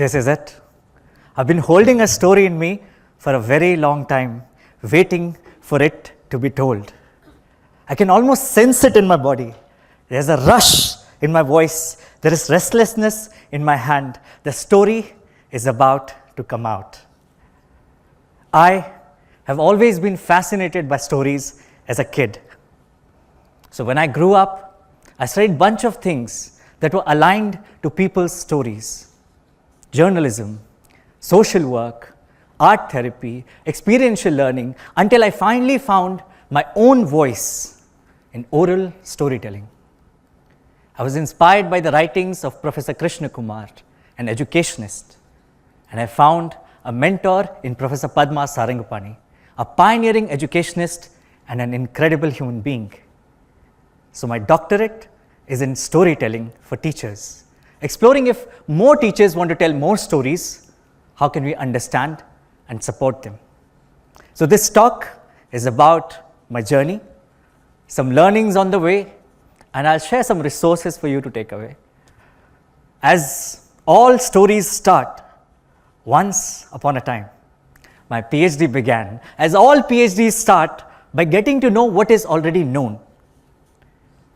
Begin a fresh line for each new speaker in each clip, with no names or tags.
This is it. I've been holding a story in me for a very long time, waiting for it to be told. I can almost sense it in my body. There's a rush in my voice. There is restlessness in my hand. The story is about to come out. I have always been fascinated by stories as a kid. So when I grew up, I studied a bunch of things that were aligned to people's stories. Journalism, social work, art therapy, experiential learning, until I finally found my own voice in oral storytelling. I was inspired by the writings of Professor Krishna Kumar, an educationist, and I found a mentor in Professor Padma Sarangapani, a pioneering educationist and an incredible human being. So my doctorate is in storytelling for teachers, exploring if more teachers want to tell more stories, how can we understand and support them. So this talk is about my journey, some learnings on the way, and I'll share some resources for you to take away. As all stories start, once upon a time, my PhD began, as all PhDs start, by getting to know what is already known.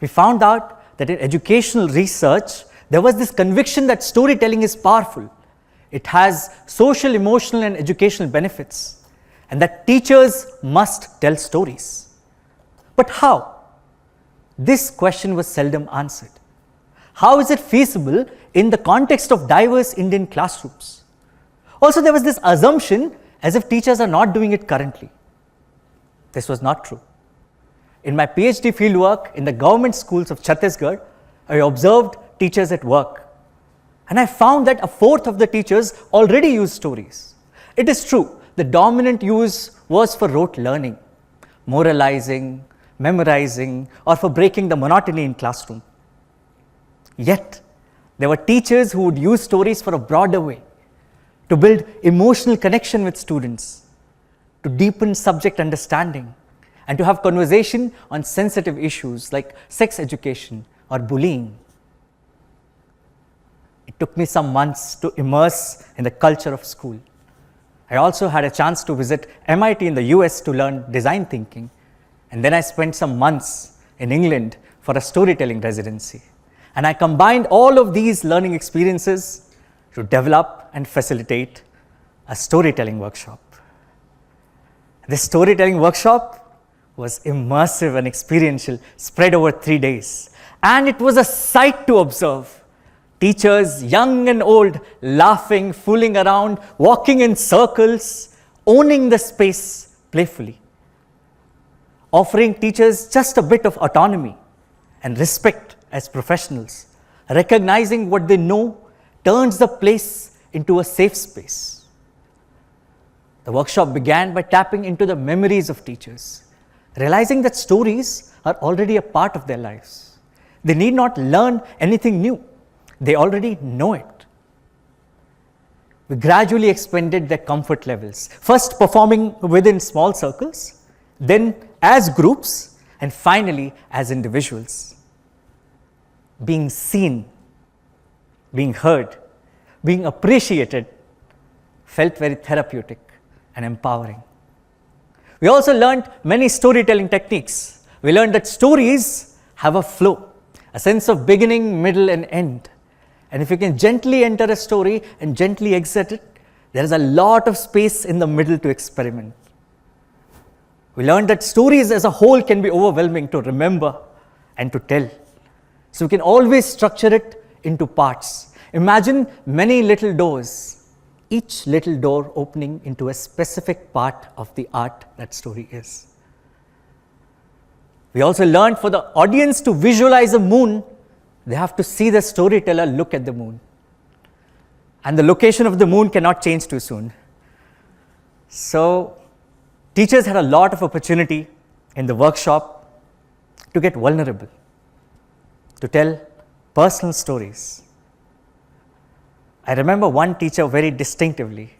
We found out that in educational research, there was this conviction that storytelling is powerful. It has social, emotional, and educational benefits, and that teachers must tell stories. But how? This question was seldom answered. How is it feasible in the context of diverse Indian classrooms? Also, there was this assumption as if teachers are not doing it currently. This was not true. In my PhD fieldwork in the government schools of Chhattisgarh, I observed teachers at work. And I found that a fourth of the teachers already use stories. It is true, the dominant use was for rote learning, moralizing, memorizing, or for breaking the monotony in classroom. Yet, there were teachers who would use stories for a broader way, to build emotional connection with students, to deepen subject understanding, and to have conversation on sensitive issues like sex education or bullying. It took me some months to immerse in the culture of school. I also had a chance to visit MIT in the US to learn design thinking, and then I spent some months in England for a storytelling residency. And I combined all of these learning experiences to develop and facilitate a storytelling workshop. This storytelling workshop was immersive and experiential, spread over 3 days. And it was a sight to observe. Teachers, young and old, laughing, fooling around, walking in circles, owning the space playfully. Offering teachers just a bit of autonomy and respect as professionals. Recognizing what they know turns the place into a safe space. The workshop began by tapping into the memories of teachers, realizing that stories are already a part of their lives. They need not learn anything new. They already know it. We gradually expanded their comfort levels, first performing within small circles, then as groups, and finally as individuals. Being seen, being heard, being appreciated felt very therapeutic and empowering. We also learned many storytelling techniques. We learned that stories have a flow, a sense of beginning, middle, and end. And if you can gently enter a story and gently exit it, there is a lot of space in the middle to experiment. We learned that stories as a whole can be overwhelming to remember and to tell. So we can always structure it into parts. Imagine many little doors, each little door opening into a specific part of the art that story is. We also learned for the audience to visualize a moon, they have to see the storyteller look at the moon. And the location of the moon cannot change too soon. So teachers had a lot of opportunity in the workshop to get vulnerable, to tell personal stories. I remember one teacher very distinctively.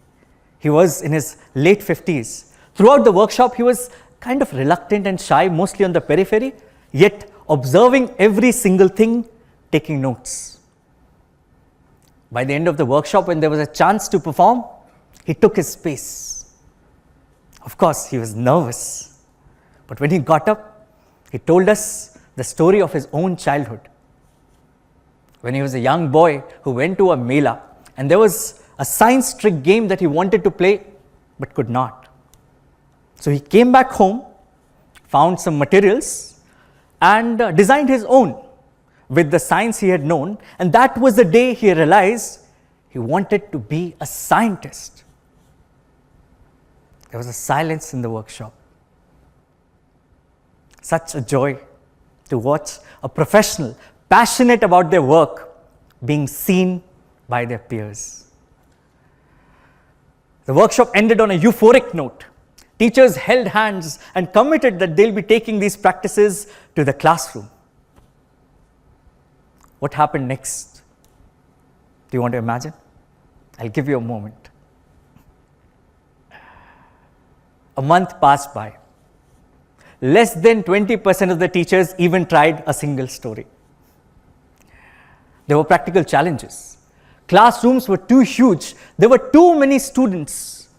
He was in his late 50s. Throughout the workshop, he was kind of reluctant and shy, mostly on the periphery, yet observing every single thing, taking notes. By the end of the workshop, when there was a chance to perform, he took his space. Of course, he was nervous. But when he got up, he told us the story of his own childhood. When he was a young boy who went to a mela, and there was a science trick game that he wanted to play but could not. So he came back home, found some materials, and designed his own with the science he had known. And that was the day he realized he wanted to be a scientist. There was a silence in the workshop. Such a joy to watch a professional, passionate about their work, being seen by their peers. The workshop ended on a euphoric note. Teachers held hands and committed that they'll be taking these practices to the classroom. What happened next? Do you want to imagine? I'll give you a moment. A month passed by. Less than 20% of the teachers even tried a single story. There were practical challenges. Classrooms were too huge. There were too many students.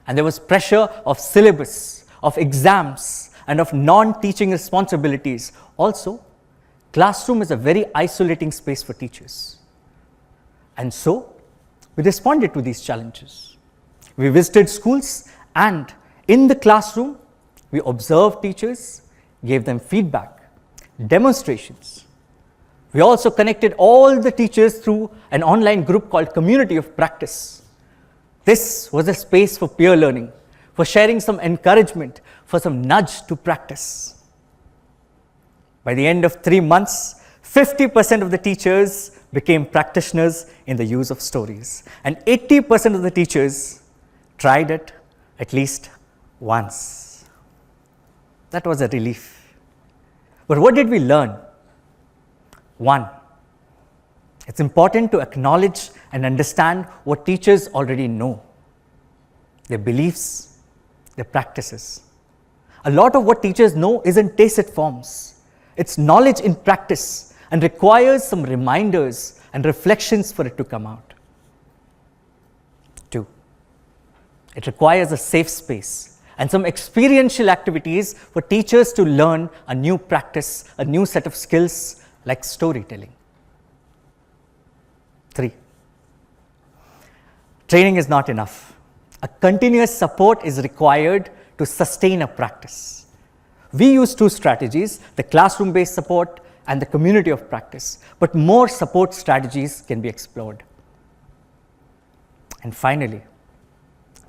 And there was pressure of syllabus, of exams, and of non-teaching responsibilities. Also, classroom is a very isolating space for teachers. And so, we responded to these challenges. We visited schools, and in the classroom, we observed teachers, gave them feedback, demonstrations. We also connected all the teachers through an online group called Community of Practice. This was a space for peer learning, for sharing some encouragement, for some nudge to practice. By the end of 3 months, 50% of the teachers became practitioners in the use of stories, and 80% of the teachers tried it at least once. That was a relief. But what did we learn? One, it's important to acknowledge and understand what teachers already know, their beliefs, their practices. A lot of what teachers know isn't tacit forms. It's knowledge in practice and requires some reminders and reflections for it to come out. Two, it requires a safe space and some experiential activities for teachers to learn a new practice, a new set of skills like storytelling. 3, training is not enough. A continuous support is required to sustain a practice. We use 2 strategies, the classroom-based support and the community of practice, but more support strategies can be explored. And finally,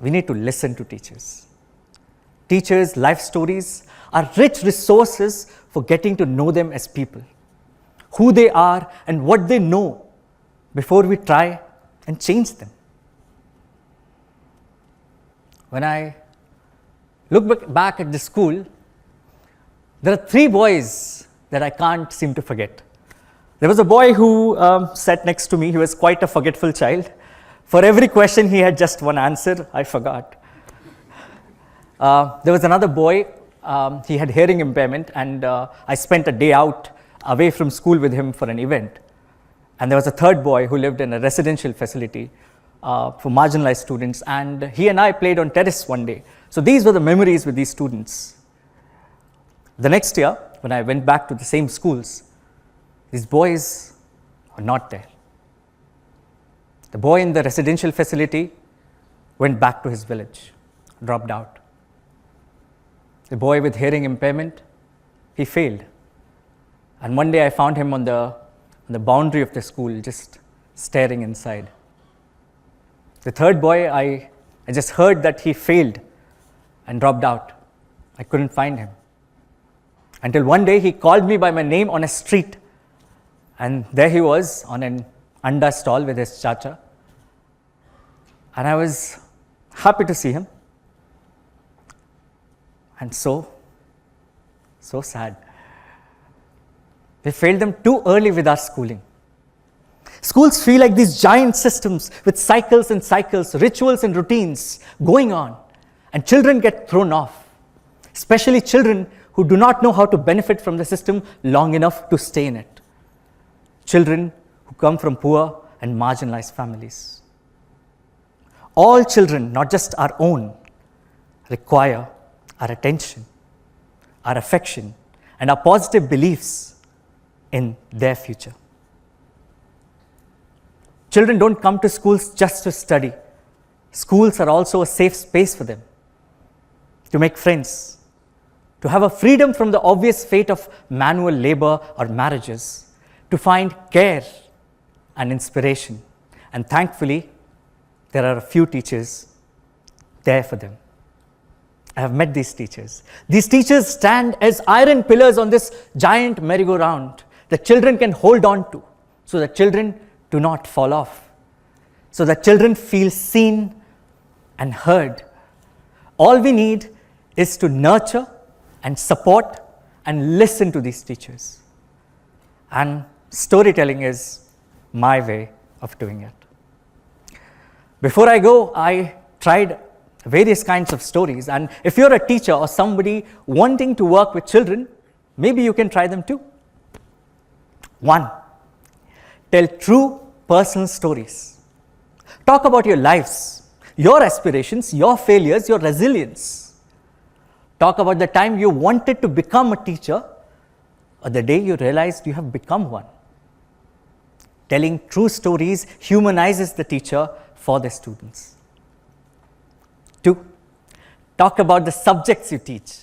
we need to listen to teachers. Teachers' life stories are rich resources for getting to know them as people, who they are and what they know before we try and change them. When I look back at the school, there are 3 boys that I can't seem to forget. There was a boy who sat next to me. He was quite a forgetful child. For every question, he had just one answer. I forgot. There was another boy. He had hearing impairment, and I spent a day out away from school with him for an event. And there was a third boy who lived in a residential facility for marginalized students, and he and I played on terrace one day. So these were the memories with these students. The next year, when I went back to the same schools, these boys were not there. The boy in the residential facility went back to his village, dropped out. The boy with hearing impairment, he failed. And one day I found him on the boundary of the school, just staring inside. The third boy, I just heard that he failed and dropped out. I couldn't find him. Until one day he called me by my name on a street, and there he was on an anda stall with his chacha. And I was happy to see him. And so sad. We failed them too early with our schooling. Schools feel like these giant systems with cycles and cycles, rituals and routines going on, and children get thrown off, especially children who do not know how to benefit from the system long enough to stay in it. Children who come from poor and marginalized families. All children, not just our own, require our attention, our affection, and our positive beliefs in their future. Children don't come to schools just to study. Schools are also a safe space for them to make friends, to have a freedom from the obvious fate of manual labor or marriages, to find care and inspiration. And thankfully, there are a few teachers there for them. I have met these teachers. These teachers stand as iron pillars on this giant merry-go-round that children can hold on to, so that children do not fall off, so that children feel seen and heard. All we need is to nurture and support and listen to these teachers. And storytelling is my way of doing it. Before I go, I tried various kinds of stories, and if you're a teacher or somebody wanting to work with children, maybe you can try them too. 1. Tell true personal stories. Talk about your lives, your aspirations, your failures, your resilience. Talk about the time you wanted to become a teacher or the day you realized you have become one. Telling true stories humanizes the teacher for the students. 2. Talk about the subjects you teach.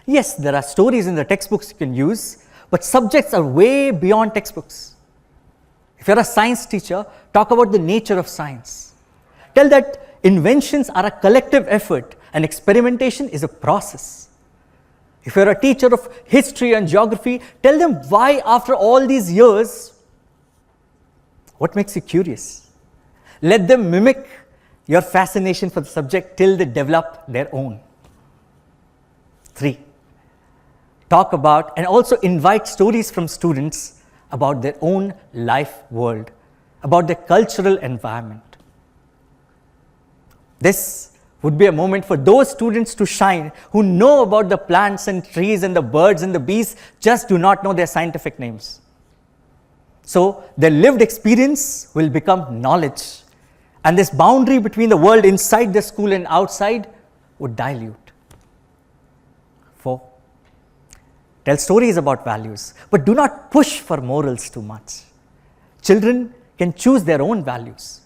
Yes, there are stories in the textbooks you can use, but subjects are way beyond textbooks. If you're a science teacher, talk about the nature of science. Tell that inventions are a collective effort and experimentation is a process. If you're a teacher of history and geography, tell them why after all these years, what makes you curious? Let them mimic your fascination for the subject till they develop their own. 3. Talk about and also invite stories from students about their own life world, about their cultural environment. This would be a moment for those students to shine who know about the plants and trees and the birds and the bees, just do not know their scientific names. So their lived experience will become knowledge, and this boundary between the world inside the school and outside would dilute. 4. Tell stories about values, but do not push for morals too much. Children can choose their own values.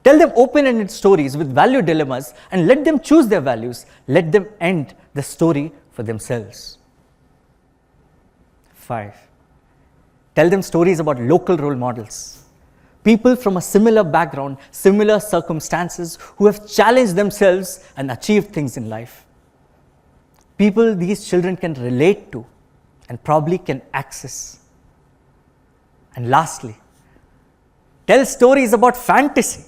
Tell them open-ended stories with value dilemmas and let them choose their values. Let them end the story for themselves. 5. Tell them stories about local role models. People from a similar background, similar circumstances, who have challenged themselves and achieved things in life. People these children can relate to and probably can access. And lastly, tell stories about fantasy,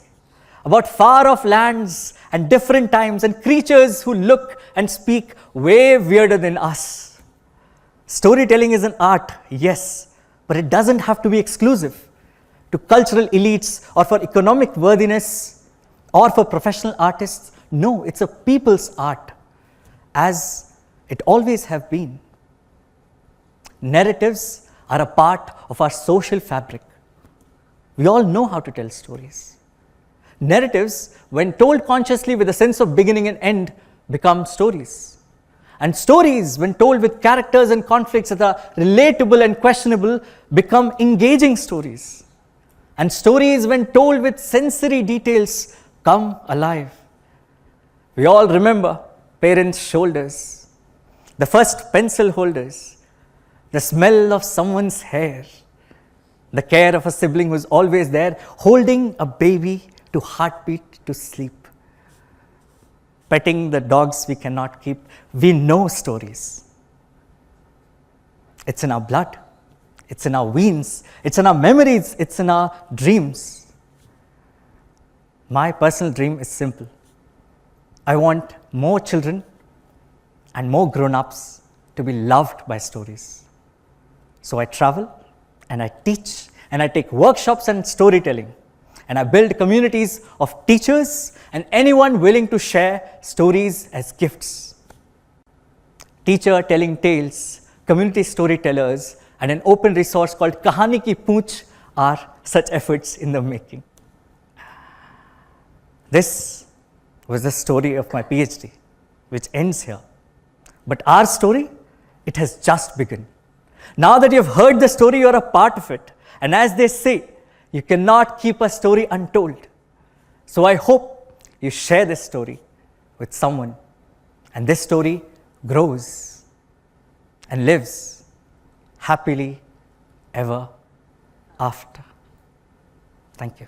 about far-off lands and different times and creatures who look and speak way weirder than us. Storytelling is an art, yes, but it doesn't have to be exclusive to cultural elites or for economic worthiness or for professional artists. No, it's a people's art, as it always have been. Narratives are a part of our social fabric. We all know how to tell stories. Narratives, when told consciously with a sense of beginning and end, become stories. And stories, when told with characters and conflicts that are relatable and questionable, become engaging stories. And stories, when told with sensory details, come alive. We all remember parents' shoulders, the first pencil holders, the smell of someone's hair, the care of a sibling who's always there, holding a baby to heartbeat to sleep, petting the dogs we cannot keep. We know stories. It's in our blood. It's in our veins. It's in our memories. It's in our dreams. My personal dream is simple. I want more children and more grown-ups to be loved by stories. So I travel and I teach and I take workshops and storytelling. And I build communities of teachers and anyone willing to share stories as gifts. Teacher telling tales, community storytellers, and an open resource called Kahani Ki Pooch are such efforts in the making. This was the story of my PhD, which ends here. But our story, it has just begun. Now that you've heard the story, you're a part of it. And as they say, you cannot keep a story untold. So I hope you share this story with someone, and this story grows and lives happily ever after. Thank you.